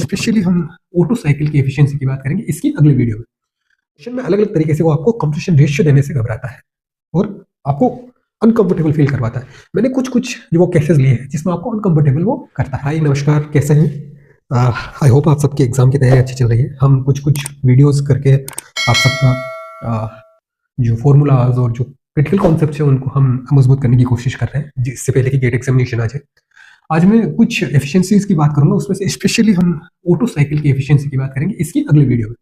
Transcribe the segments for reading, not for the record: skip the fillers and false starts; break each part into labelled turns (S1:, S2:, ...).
S1: Specially हम auto cycle की efficiency की बात करेंगे इसकी अगले वीडियो में। क्वेश्चन में अलग अलग तरीके से वो आपको कंप्रेशन रेशियो देने से घबराता है और आपको अनकंफर्टेबल फील करवाता है। मैंने कुछ कुछ जो वो केसेस लिए हैं जिसमें आपको अनकंफर्टेबल वो करता है। हाय नमस्कार, कैसे हैं? आई होप आप सबकी एग्जाम की तैयारी अच्छी चल रही है। हम कुछ कुछ वीडियोस करके आप सबका जो फॉर्मूलाज और जो क्रिटिकल कॉन्सेप्ट है उनको हम मजबूत करने की कोशिश कर रहे हैं जिससे पहले कि गेट एग्जामिनेशन आ जाए। आज मैं कुछ एफिशिएंसीज की बात करूंगा, उसमें से स्पेशली हम ऑटो साइकिल की एफिशिएंसी की बात करेंगे इसकी अगले वीडियो में।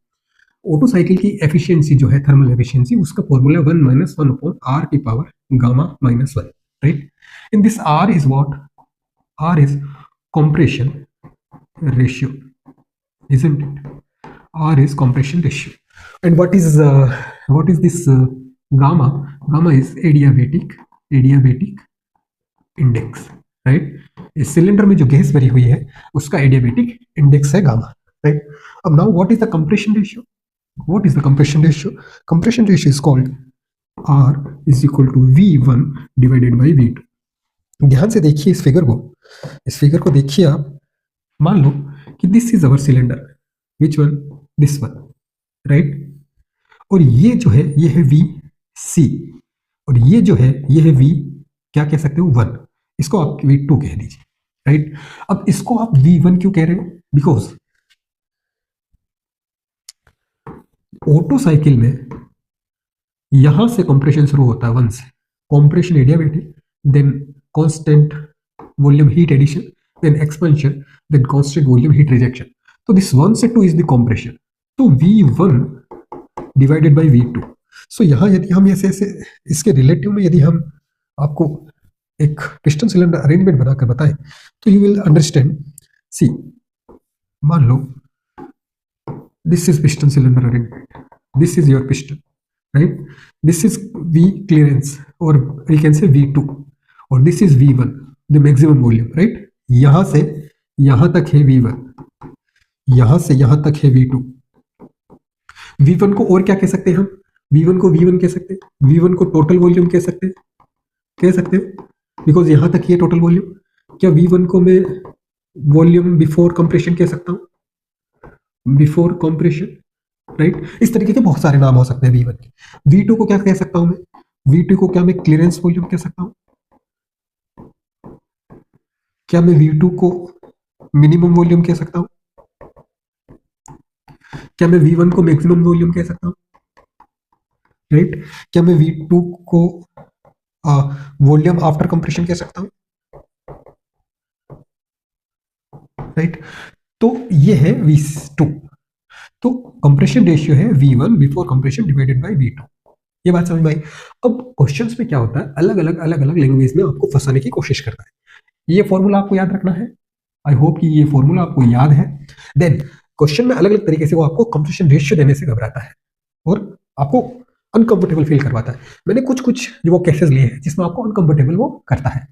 S1: ऑटो साइकिल की एफिशिएंसी जो है थर्मल एफिशिएंसी, उसका फॉर्मूला 1 माइनस 1 अपॉन आर की power gamma minus 1, right? In this R is what? R is compression ratio, isn't it? R is compression ratio. And what is this gamma? Gamma is adiabatic index, right? इस cylinder में जो gas भरी हुई है उसका adiabatic index है gamma, right? अब now what is the compression ratio? What is the compression ratio? Compression ratio is called R is equal to V1 divided by V2. ध्यान से देखिए इस फिगर को, इस फिगर को देखिए आप। मान लो कि this is our cylinder, which one? This one, right? और ये जो है ये है वी सी, और ये जो है ये है वी, क्या कह सकते हो? 1। इसको आप V2 कह दीजिए, राइट? अब इसको आप V1 क्यों कह रहे हैं? बिकॉज ऑटो साइकिल में यहां से कंप्रेशन शुरू होता है 1 से, compression adiabatic, then constant volume heat addition, then expansion, then constant volume heat rejection. तो दिस 1 से 2 इज द कंप्रेशन, तो V1 डिवाइडेड बाय V2। सो यहां यदि हम ऐसे ऐसे इसके रिलेटिव में यदि हम आपको एक पिस्टन सिलेंडर अरेंजमेंट बनाकर बताएं तो यू विल अंडरस्टैंड। सी, मान लो this is piston cylinder arrangement, this is your piston, right? This is V clearance, or you can say V2, or this is V1, the maximum volume, right? यहां से यहां तक है V1, यहां से यहां तक है V2। V1 को और क्या कह सकते हैं हम? V1 को V1 कह सकते हैं, V1 को टोटल वॉल्यूम कह सकते हैं, कह सकते हो, बिकॉज यहां तक ये टोटल वॉल्यूम। क्या V1 को मैं वॉल्यूम बिफोर कंप्रेशन कह सकता हूं? Before compression, right? इस तरीके के बहुत सारे नाम हो सकते हैं V1 के। V2 को क्या कह सकता हूं मैं? V2 को क्या मैं क्लियरेंस वॉल्यूम कह सकता हूं? क्या मैं V2 को मिनिमम वॉल्यूम कह सकता हूं? क्या मैं V1 को मैक्सिमम वॉल्यूम कह सकता हूं? राइट? क्या मैं V2 को वॉल्यूम आफ्टर कंप्रेशन कह सकता हूं? राइट? तो ये है V2। तो कंप्रेशन रेशियो है V1 before compression divided by V2। ये बात समझ में आई? अब क्वेश्चंस में क्या होता है, अलग अलग लैंग्वेज में आपको फंसाने की कोशिश करता है। ये फॉर्मूला आपको याद रखना है। आई होप कि ये फॉर्मूला आपको याद है। देन क्वेश्चन में अलग अलग तरीके से वो आपको कंप्रेशन रेशियो देने से घबराता है और आपको अनकंफर्टेबल फील करवाता है। मैंने कुछ कुछ जो वो केसेस लिए हैं जिसमें आपको अनकंफर्टेबल वो करता है।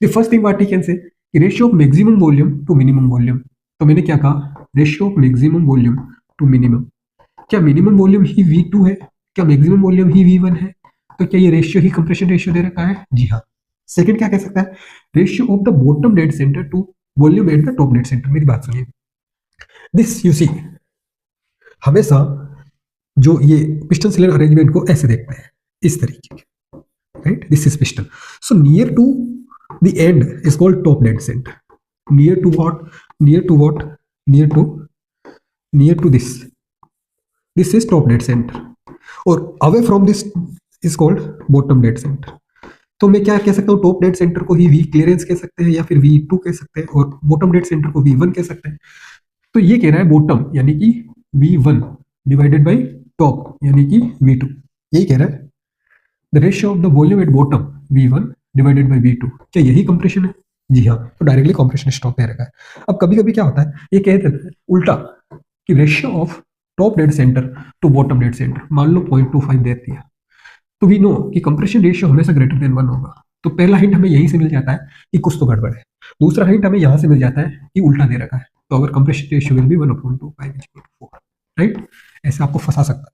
S1: The first thing what you can say, ratio of maximum volume to minimum volume. तो मैंने क्या कहा? Ratio of maximum volume to minimum. क्या मिनिमम वॉल्यूम ही V2 है? क्या मैक्सिमम वॉल्यूम ही V1 है? तो क्या ये रेशियो ही कंप्रेशन रेशियो दे रखा है? जी हाँ। सेकंड क्या कह सकता है? Ratio of the bottom dead centre to volume at the top dead centre. मेरी बात सुनिए, दिस यू सी, हमेशा जो ये पिस्टन सिलेंडर अरेंजमेंट को ऐसे देखते हैं, इस तरीके के, right? This is piston, so near to the end is called top dead centre. Near to what? Near to what? Near to this is top dead centre, और away from this is called bottom dead centre. तो मैं क्या कह सकता हूँ? Top dead centre को ही V clearance कह सकते हैं या फिर V2 कह सकते हैं, और बॉटम डेड सेंटर को V1 कह सकते हैं। तो ये कह रहा है बॉटम यानी कि V1 डिवाइडेड बाई टॉप यानी कि V2। यही कह रहा है the ratio of the volume at bottom V1 divided by V2। क्या यही कंप्रेशन है? जी हाँ। तो डायरेक्टली कंप्रेशन स्टॉक दे रखा है। अब कभी कभी क्या होता है, ये कह देते हैं उल्टा कि ratio of top dead centre to bottom dead centre, मान लो 0.25 दे दिया, तो वी नो कि कंप्रेशन रेशियो हमेशा ग्रेटर देन 1 होगा। तो पहला हिंट हमें यहीं से मिल जाता है कि कुछ तो गड़बड़ है। दूसरा हिंट हमें यहां से मिल जाता है कि उल्टा दे रखा है, तो अगर compression ratio will be 1/25, right? ऐसे आपको फंसा सकता है।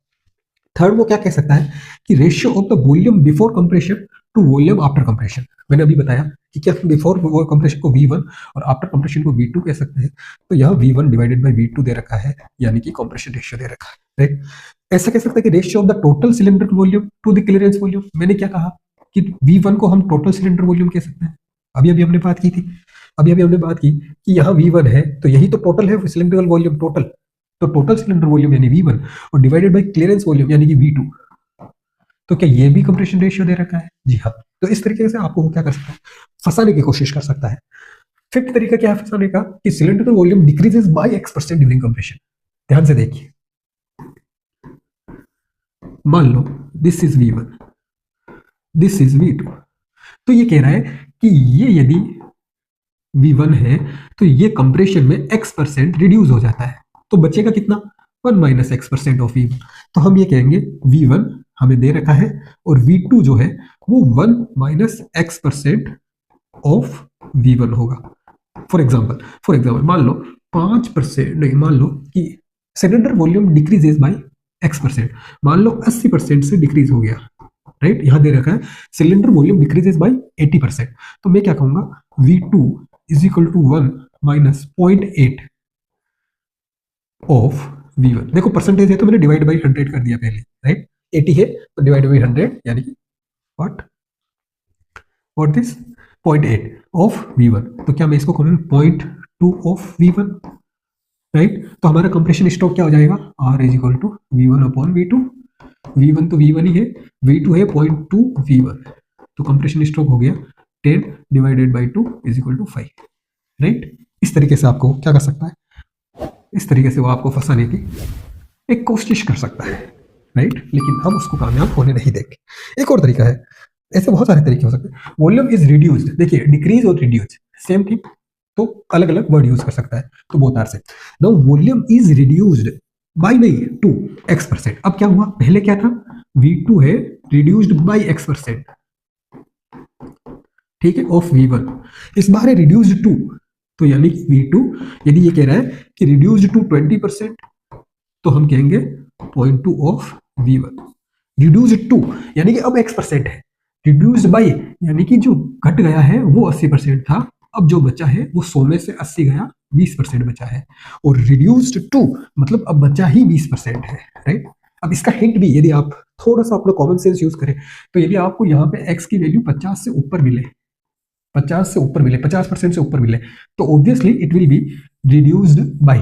S1: थर्ड वो क्या कह सकता है कि ratio of the volume before compression to volume after compression. मैंने अभी बताया कि क्या बिफोर कंप्रेशन को V1 और आफ्टर कंप्रेशन को V2 कह सकते हैं। तो यह V1 डिवाइडेड बाय V2 दे रखा है, यानी कि कंप्रेशन रेशियो दे रखा है, राइट। ऐसा कह सकते हैं कि ratio of the total cylinder volume to the clearance volume. मैंने क्या कहा कि V1 को हम टोटल सिलेंडर वॉल्यूम कह सकते हैं। अभी अभी हमने बात की थी, अभी अभी हमने बात की कि यहाँ V1 है तो यही तो टोटल है सिलेंड्रिकल वॉल्यूम टोटल। तो टोटल सिलेंडर वॉल्यूम यानी V1 और डिवाइडेड बाय क्लियरेंस वॉल्यूम यानी कि V2। तो क्या ये भी कंप्रेशन रेशियो दे रखा है? जी हाँ। तो इस तरीके से आपको क्या कर सकता है, फंसाने की कोशिश कर सकता है। फिफ्थ तरीका क्या है फंसाने का कि cylinder volume decreases by x% during compression. ध्यान से देखिए, मान लो this is V1, this is V2। तो ये कह रहा है कि ये यदि V1 है तो ये कंप्रेशन में x% रिड्यूस हो जाता है, तो बचेगा कितना, 1 माइनस x% ऑफ V1। तो हम ये कहेंगे V1 हमें दे रखा है और V2 जो है वो 1 माइनस x% ऑफ V1 होगा। फॉर एग्जाम्पल मान लो 5%, नहीं मान लो कि cylinder volume decreases by x%, मान लो 80% से डिक्रीज हो गया, राइट। यहां दे रखा है सिलेंडर वॉल्यूम डिक्रीजेस बाय 80%। तो मैं क्या कहूंगा, V2 is equal to 1 minus 0.8 of V1। देखो परसेंटेज है तो मैंने डिवाइड बाई 100 कर दिया पहले, राइट। 80 है तो डिवाइड बाई 100 यानी कि व्हाट दिस 0.8 ऑफ V1। तो क्या मैं इसको कहूँ 0.2 ऑफ V1, राइट। तो हमारा कंप्रेशन स्ट्रोक क्या हो जाएगा, R is equal to V1 upon V2। V1 तो V1 ही है, V2 है 0.2 V1। तो कंप्रेशन स्ट्रोक हो गया 10 divided by 2 is equal to 5, right. इस तरीके से आपको क्या कर सकता है, इस तरीके से वो आपको फंसाने की एक कोशिश कर सकता है, राइट। लेकिन हम उसको कामयाब होने नहीं देंगे। एक और तरीका है, ऐसे बहुत सारे तरीके हो सकते हैं। वॉल्यूम इज रिड्यूस्ड, देखिए डिक्रीज और रिड्यूस सेम थिंग, तो अलग अलग वर्ड यूज कर सकता है, तो बहुत आर से। Now volume is reduced by नहीं टू x%। अब क्या हुआ, पहले क्या था, V2 है रिड्यूस्ड बाय x%, ठीक है, ऑफ V1। इस बार है रिड्यूस्ड टू, तो यानी कि V2 यदि ये कह रहा है कि रिड्यूस्ड टू 20%, तो हम कहेंगे 0.2 ऑफ V1। रिड्यूस्ड टू यानी कि अब x% है, रिड्यूस्ड बाय यानी कि जो घट गया है वो 80% था, अब जो बचा है वो 100 में से 80 गया, 20% बचा है। और रिड्यूस्ड टू मतलब अब बचा ही 20% है, राइट। अब इसका हिंट भी, यदि आप थोड़ा सा अपना कॉमन सेंस यूज करें, तो यदि आपको यहाँ पे x की वैल्यू 50 से ऊपर मिले, 50% से ऊपर मिले, तो obviously it will be reduced by,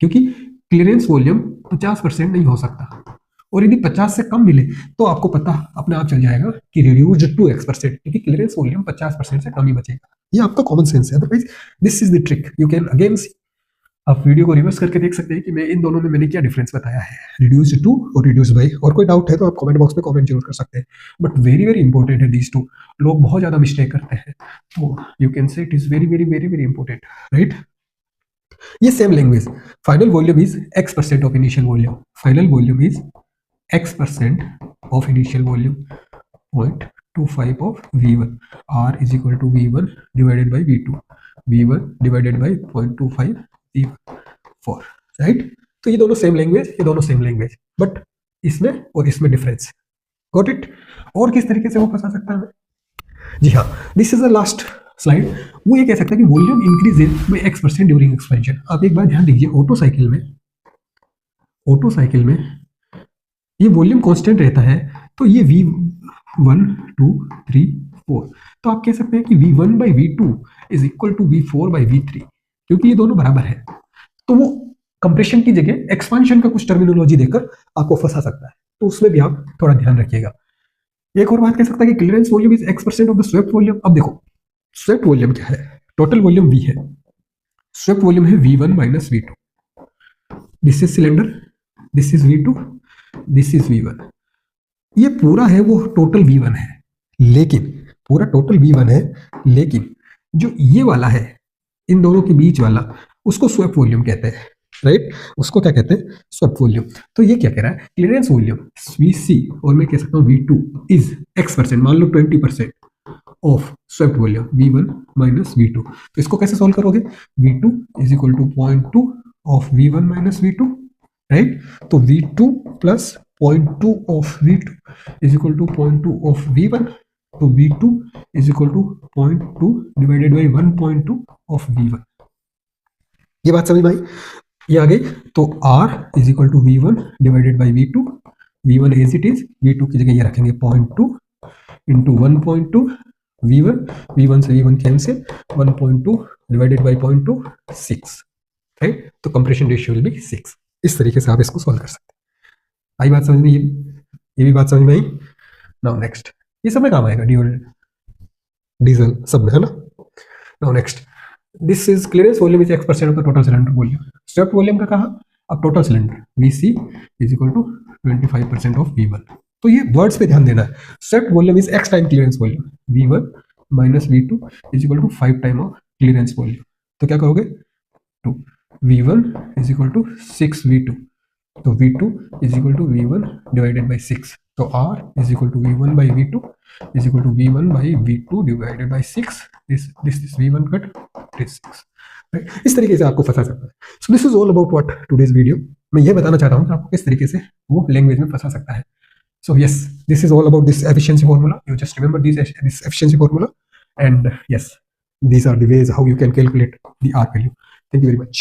S1: क्योंकि क्लियरेंस वॉल्यूम 50% नहीं हो सकता। और यदि 50 से कम मिले तो आपको पता अपने आप चल जाएगा कि रिड्यूस्ड टू x%, क्योंकि क्लियरेंस वॉल्यूम 50% से कम ही बचेगा। ये आपका कॉमन सेंस है। Otherwise this is the trick, you can again see, आप वीडियो को रिवर्स करके देख सकते हैं कि मैं इन दोनों में मैंने क्या डिफरेंस बताया है, रिड्यूस्ड टू और रिड्यूस बाय। और कोई डाउट है तो आप कमेंट बॉक्स में कमेंट जरूर कर सकते हैं, बट वेरी वेरी इंपॉर्टेंट है दीज टू। लोग बहुत ज्यादा मिस्टेक करते हैं, तो you can say it is very very very very important, right. ये same language, final volume is x% of initial volume, final volume is x% of initial volume 0.25 of V1। R is equal to V1 divided by V2, V1 divided by 0.25 V1, right. तो ये दोनों same language, ये दोनों same language, but इसमें और इसमें difference. Got it. और किस तरीके से वो फंसा सकता है, जी हाँ, this is the last slide. वो ये कह सकता है कि volume increases by x% during expansion. आप एक बार ध्यान दीजिए, ऑटो साइकिल में ये वॉल्यूम कांस्टेंट रहता है, तो ये V1 2 3 4, तो आप कह सकते हैं कि V1 by V2 is equal to V4 by V3, क्योंकि ये दोनों बराबर है। तो वो कंप्रेशन की जगह एक्सपांशन का कुछ टर्मिनोलॉजी देकर आपको फंसा सकता है, तो उसमें भी आप थोड़ा ध्यान रखिएगा। एक और बात कह सकता है कि clearance volume is x% of the swept volume. अब देखो स्वेप्ट वॉल्यूम क्या है, टोटल वॉल्यूम V है, स्वेप्ट वॉल्यूम है V1 minus V2। This is cylinder, this is V2, this is V1। ये पूरा है वो टोटल V1 है, लेकिन पूरा टोटल V1 है, लेकिन जो ये वाला है इन दोनों के बीच वाला, उसको स्वेप्ट वॉल्यूम कहते हैं, राइट। उसको क्या कहते हैं, स्वेप्ट वॉल्यूम। तो ये क्या कह रहा है, क्लियरेंस वॉल्यूम VC और मैं कह सकता हूँ V2 इज x%, मान लो 20% of swept volume V1 minus V2। तो इसको कैसे सॉल्व करोगे, V2 is equal to 0.2 of V1 minus V2, right. तो V2 plus 0.2 of V2 is equal to 0.2 of V1, तो V2 is equal to 0.2 divided by 1.2 of V1। ये बात समझ में आई? ये आ गई। तो R is equal to V1 divided by V2। V1 as it is, V2 की जगह ये रखेंगे 0.2 इंटू 1.2 V1, V1 से V1 cancel, 1.2 divided by 0.2 6, right. तो कंप्रेशन रेशियो विल बी 6। इस तरीके से आप इसको सॉल्व कर सकते हैं। आई बात समझ में? ये भी बात समझ में आई। नाउ नेक्स्ट, ये सब में काम आएगा, ड्यूल डीजल सब में, है ना। Now next, this is clearance volume is x% of the total cylinder volume. Swept volume का कहा, अब total cylinder VC is equal to 25% of V1। तो ये वर्ड्स पे ध्यान देना है। Swept volume is x time clearance volume, V1 minus V2 is equal to 5 time of clearance volume. तो क्या करोगे, to V1 is equal to 6 V2, तो V2 is equal to V1 divided by 6। तो R is equal to V1 by V2 is equal to V1 by V2 divided by 6। This V1 cut, this 6, right. इस तरीके से आपको फंसा सकता है। So this is all about what today's video. मैं ये बताना चाहता हूँ कि आपको किस तरीके से वो लैंग्वेज में फंसा सकता है। So yes, this is all about this efficiency formula. You just remember this efficiency formula, and yes, these are the ways how you can calculate the R value. Thank you very much.